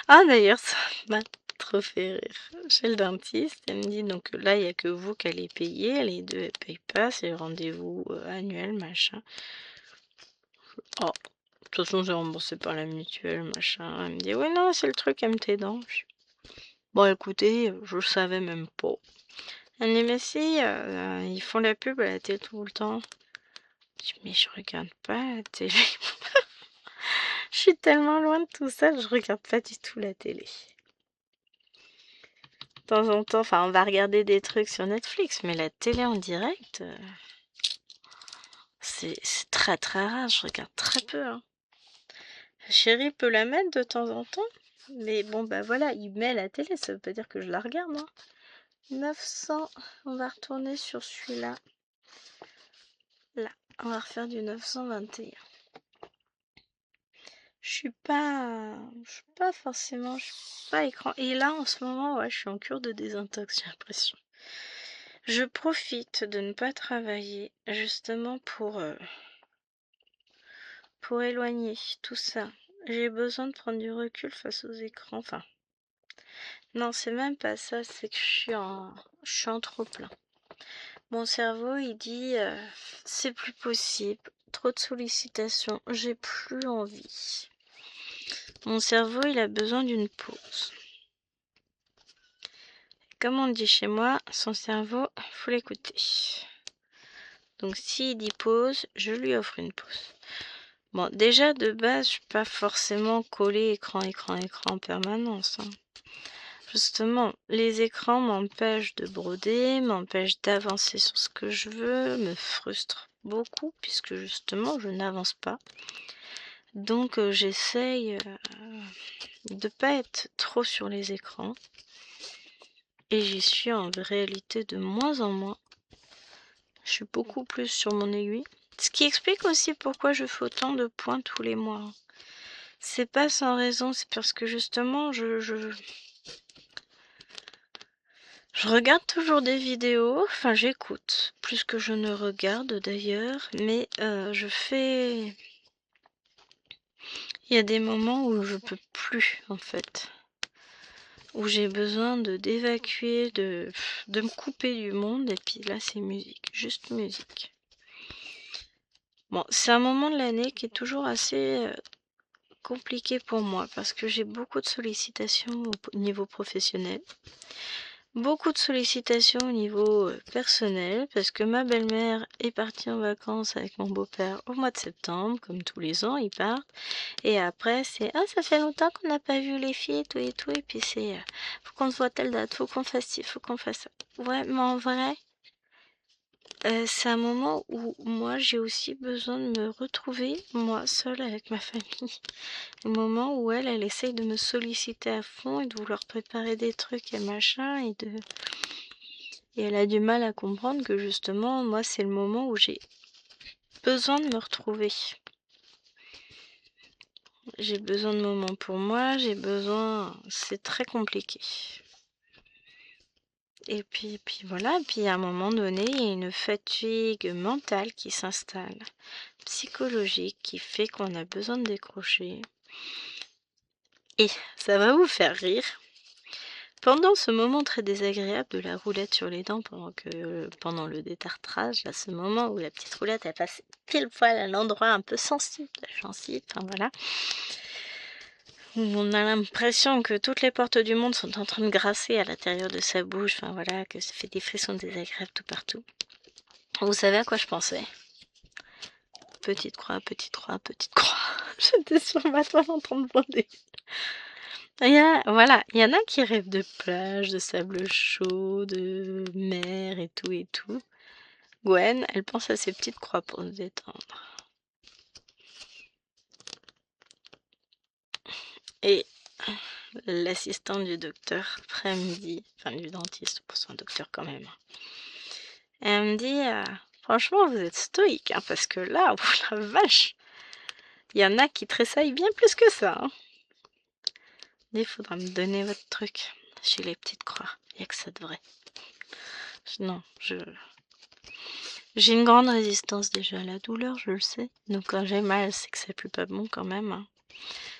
Ah, d'ailleurs, ça m'a trop fait rire. Chez le dentiste, elle me dit, donc là, il n'y a que vous qui allez payer. Les deux, elles payent pas. C'est le rendez-vous annuel, machin. Oh, de toute façon, c'est remboursé par la mutuelle, machin. Elle me dit, oui, non, c'est le truc MT dents. Bon, écoutez, je le savais même pas. Elle me dit, mais si, ils font la pub à la télé tout le temps. Je dis, mais je regarde pas la télé. Je suis tellement loin de tout ça, je regarde pas du tout la télé. De temps en temps, enfin, on va regarder des trucs sur Netflix, mais la télé en direct, c'est très très rare, je regarde très peu. Hein. Chérie peut la mettre de temps en temps, mais bon, bah voilà, il met la télé, ça veut pas dire que je la regarde, moi. 900, on va retourner sur celui-là. Là, on va refaire du 921. Je suis pas forcément, je suis pas écran. Et là, en ce moment, ouais, je suis en cure de désintox, j'ai l'impression. Je profite de ne pas travailler, justement pour éloigner tout ça. J'ai besoin de prendre du recul face aux écrans. Enfin, non, c'est même pas ça, c'est que je suis en trop plein. Mon cerveau, il dit, c'est plus possible, trop de sollicitations, j'ai plus envie. Mon cerveau, il a besoin d'une pause. Comme on dit chez moi, son cerveau, faut l'écouter. Donc s'il dit pause, je lui offre une pause. Bon, déjà de base, je suis pas forcément collée écran en permanence. Hein. Justement, les écrans m'empêchent de broder, m'empêchent d'avancer sur ce que je veux, me frustrent beaucoup puisque justement je n'avance pas. Donc j'essaye de pas être trop sur les écrans. Et j'y suis en réalité de moins en moins. Je suis beaucoup plus sur mon aiguille. Ce qui explique aussi pourquoi je fais autant de points tous les mois. C'est pas sans raison, c'est parce que justement, je regarde toujours des vidéos, enfin j'écoute, plus que je ne regarde d'ailleurs, mais je fais... Il y a des moments où je peux plus, en fait. Où j'ai besoin d'évacuer, de me couper du monde, et puis là c'est musique, juste musique. Bon, c'est un moment de l'année qui est toujours assez compliqué pour moi parce que j'ai beaucoup de sollicitations au niveau professionnel, beaucoup de sollicitations au niveau personnel parce que ma belle-mère est partie en vacances avec mon beau-père au mois de septembre, comme tous les ans, ils partent. Et après, c'est ah, ça fait longtemps qu'on n'a pas vu les filles et tout, et puis c'est faut qu'on se voit telle date, faut qu'on fasse ci, faut qu'on fasse ça. Ouais, mais en vrai. C'est un moment où moi j'ai aussi besoin de me retrouver, moi seule avec ma famille. Un moment où elle essaye de me solliciter à fond et de vouloir préparer des trucs et machin et elle a du mal à comprendre que justement moi c'est le moment où j'ai besoin de me retrouver. J'ai besoin de moments pour moi, c'est très compliqué. Et puis voilà, puis à un moment donné, il y a une fatigue mentale qui s'installe, psychologique, qui fait qu'on a besoin de décrocher. Et ça va vous faire rire. Pendant ce moment très désagréable de la roulette sur les dents pendant le détartrage, à ce moment où la petite roulette elle passe pile poil à l'endroit un peu sensible de la gencive, enfin voilà, où on a l'impression que toutes les portes du monde sont en train de grasser à l'intérieur de sa bouche, enfin voilà, que ça fait des frissons désagréables tout partout. Vous savez à quoi je pensais? Petite croix, petite croix, petite croix. J'étais sur ma toile en train de bander. Voilà, il y en a qui rêvent de plage, de sable chaud, de mer et tout et tout. Gwen, elle pense à ses petites croix pour se détendre. Et l'assistante du docteur, après, me dit, enfin du dentiste, pour son docteur quand même, elle me dit, franchement, vous êtes stoïque, hein, parce que là, oh la vache, il y en a qui tressaillent bien plus que ça. Hein. Il faudra me donner votre truc. J'ai les petites croix, il n'y a que ça de vrai. Non, j'ai une grande résistance déjà à la douleur, je le sais. Donc quand j'ai mal, c'est que c'est plus pas bon quand même. Hein.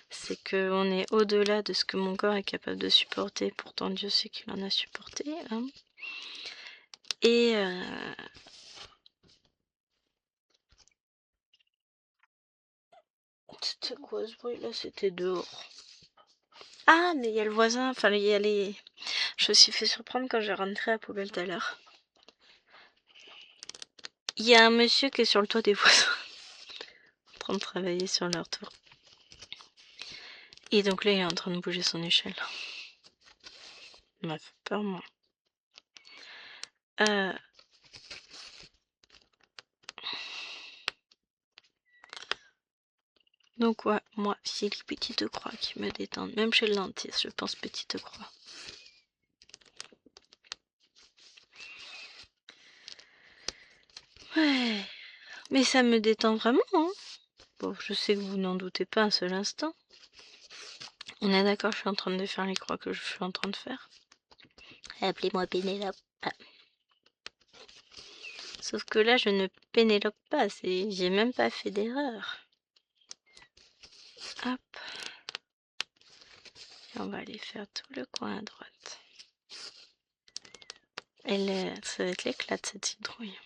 C'est qu'on est au-delà de ce que mon corps est capable de supporter. Pourtant, Dieu sait qu'il en a supporté. Hein. Et c'était quoi ce bruit là? C'était dehors. Ah, mais il y a le voisin. Enfin, il y a les... Je me suis fait surprendre quand j'ai rentré à la poubelle tout à l'heure. Il y a un monsieur qui est sur le toit des voisins. En train de travailler sur leur tour. Et donc là, il est en train de bouger son échelle. Il m'a fait peur, moi. Donc ouais, moi, c'est les petites croix qui me détendent. Même chez le dentiste, je pense petites croix. Ouais, mais ça me détend vraiment, hein. Bon, je sais que vous n'en doutez pas un seul instant. On est d'accord, je suis en train de faire les croix que je suis en train de faire. Appelez-moi Pénélope. Ah. Sauf que là, je ne pénélope pas, j'ai même pas fait d'erreur. Hop. Et on va aller faire tout le coin à droite. Ça va être l'éclat de cette citrouille.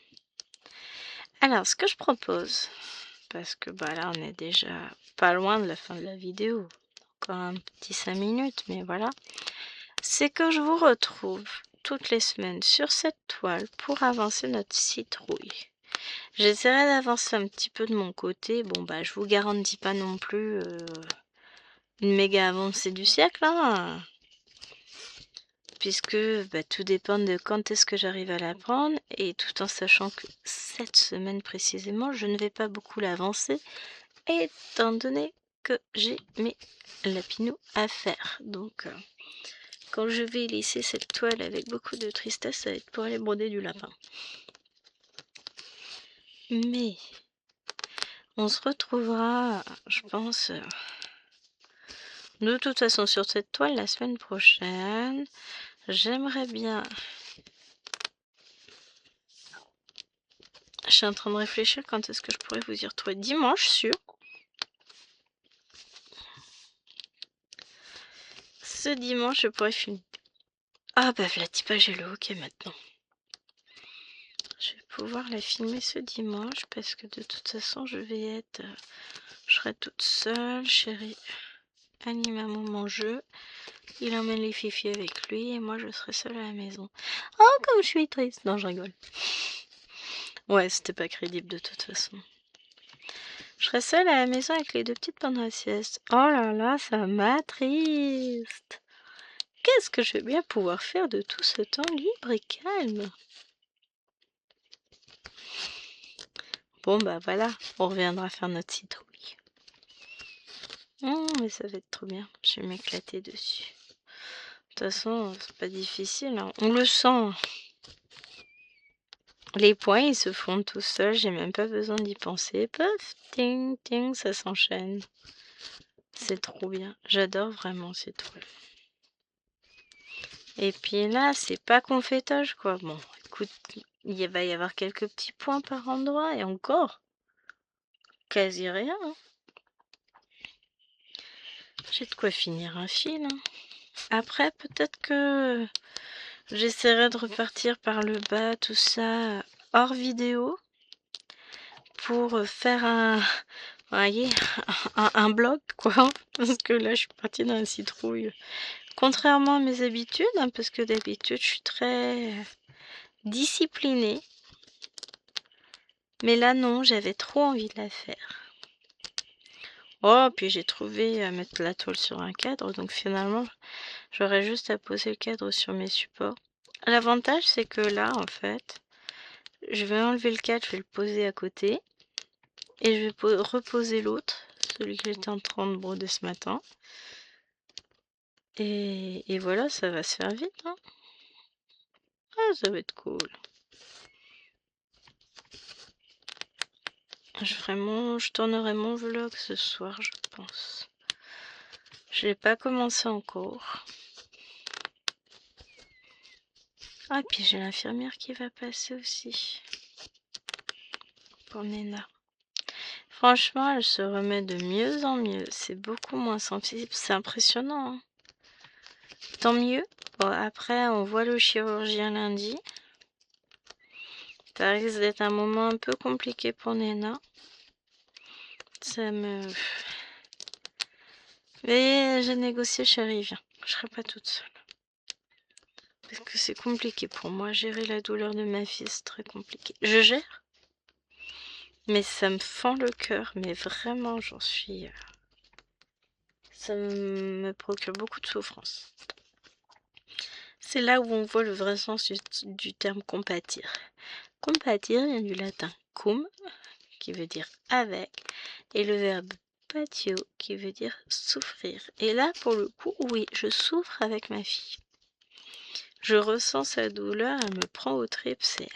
Alors, ce que je propose, parce que bah là, on est déjà pas loin de la fin de la vidéo. Encore un petit 5 minutes, mais voilà. C'est que je vous retrouve toutes les semaines sur cette toile pour avancer notre citrouille. J'essaierai d'avancer un petit peu de mon côté. Bon, bah, je vous garantis pas non plus une méga avancée du siècle, hein. Puisque bah, tout dépend de quand est-ce que j'arrive à la prendre, et tout en sachant que cette semaine précisément, je ne vais pas beaucoup l'avancer, étant donné que j'ai mes lapinous à faire. Donc, quand je vais laisser cette toile avec beaucoup de tristesse, ça va être pour aller broder du lapin. Mais, on se retrouvera, je pense, de toute façon sur cette toile la semaine prochaine. J'aimerais bien... Je suis en train de réfléchir quand est-ce que je pourrais vous y retrouver. Dimanche, sûr. Ce dimanche, je pourrais filmer. Ah bah Vlatipa, j'ai le hockey maintenant. Je vais pouvoir la filmer ce dimanche parce que de toute façon, je serai toute seule. Chérie anime un moment jeu. Il emmène les fifis avec lui et moi, je serai seule à la maison. Oh, comme je suis triste. Non, je rigole. Ouais, c'était pas crédible de toute façon. Je serai seule à la maison avec les deux petites pendant la sieste. Oh là là, ça m'attriste. Qu'est-ce que je vais bien pouvoir faire de tout ce temps libre et calme? Bon bah voilà, on reviendra faire notre citrouille. Mais ça va être trop bien, je vais m'éclater dessus. De toute façon, c'est pas difficile, hein. On le sent. Les points, ils se font tout seuls, j'ai même pas besoin d'y penser. Paf, ting, ting, ça s'enchaîne. C'est trop bien, j'adore vraiment ces toiles. Et puis là, c'est pas qu'on fêtage, quoi. Bon, écoute, va y avoir quelques petits points par endroit, et encore, quasi rien. Hein. J'ai de quoi finir un fil. Hein. Après, peut-être que j'essaierai de repartir par le bas, tout ça, hors vidéo, pour faire un, voyez, un blog, quoi. Parce que là, je suis partie dans la citrouille. Contrairement à mes habitudes, hein, parce que d'habitude, je suis très disciplinée. Mais là, non, j'avais trop envie de la faire. Oh, puis j'ai trouvé à mettre la toile sur un cadre, donc finalement, j'aurais juste à poser le cadre sur mes supports. L'avantage, c'est que là, en fait, je vais enlever le cadre, je vais le poser à côté, et je vais reposer l'autre, celui que j'étais en train de broder ce matin. Et voilà, ça va se faire vite. Hein. Ah, ça va être cool. Je tournerai mon vlog ce soir, je pense. Je l'ai pas commencé encore. Ah, puis j'ai l'infirmière qui va passer aussi. Pour Nena. Franchement, elle se remet de mieux en mieux. C'est beaucoup moins sensible. C'est impressionnant. Hein. Tant mieux. Bon, après, on voit le chirurgien lundi. Ça risque d'être un moment un peu compliqué pour Nena. Ça me... Mais j'ai négocié, chérie, viens. Je serai pas toute seule. Parce que c'est compliqué pour moi. Gérer la douleur de ma fille, c'est très compliqué. Je gère. Mais ça me fend le cœur. Mais vraiment, j'en suis... Ça me procure beaucoup de souffrance. C'est là où on voit le vrai sens du terme compatir. Compatir vient du latin cum, qui veut dire avec, et le verbe patio, qui veut dire souffrir. Et là, pour le coup, oui, je souffre avec ma fille. Je ressens sa douleur, elle me prend aux tripes, c'est...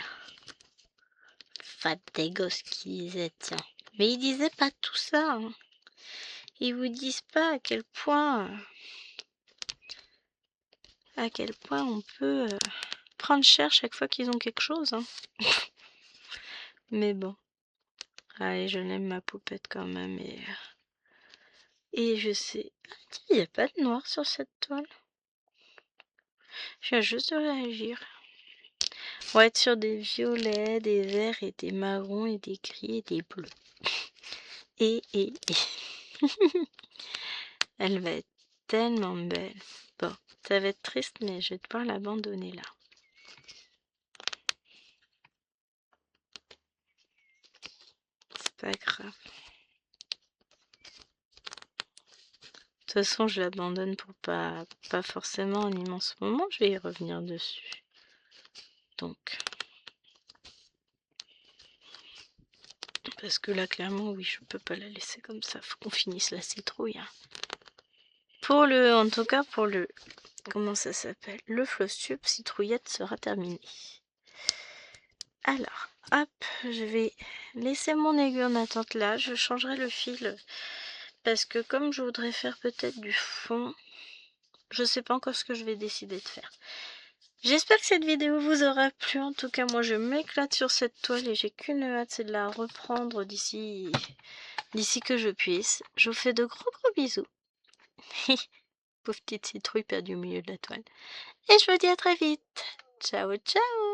Fat des gosses qui disaient, tiens. Mais ils disaient pas tout ça. Hein. Ils vous disent pas à quel point on peut prendre cher chaque fois qu'ils ont quelque chose. Hein. Mais bon. Allez, je l'aime ma poupette quand même. Et je sais... Il n'y a pas de noir sur cette toile. Je viens juste de réagir. On va être sur des violets, des verts et des marrons et des gris et des bleus. Et. Elle va être tellement belle. Bon, ça va être triste, mais je vais devoir l'abandonner là. C'est pas grave. De toute façon, je l'abandonne pour pas forcément un immense moment. Je vais y revenir dessus. Donc... Parce que là, clairement, oui, je peux pas la laisser comme ça. Faut qu'on finisse la citrouille. Hein. En tout cas, pour le... Comment ça s'appelle? Le floss tube citrouillette sera terminé. Alors, hop, je vais laisser mon aiguille en attente là. Je changerai le fil. Parce que comme je voudrais faire peut-être du fond, je sais pas encore ce que je vais décider de faire. J'espère que cette vidéo vous aura plu. En tout cas, moi, je m'éclate sur cette toile et j'ai qu'une hâte, c'est de la reprendre d'ici que je puisse. Je vous fais de gros bisous. Pauvre petite citrouille perdue au milieu de la toile. Et je vous dis à très vite. Ciao, ciao!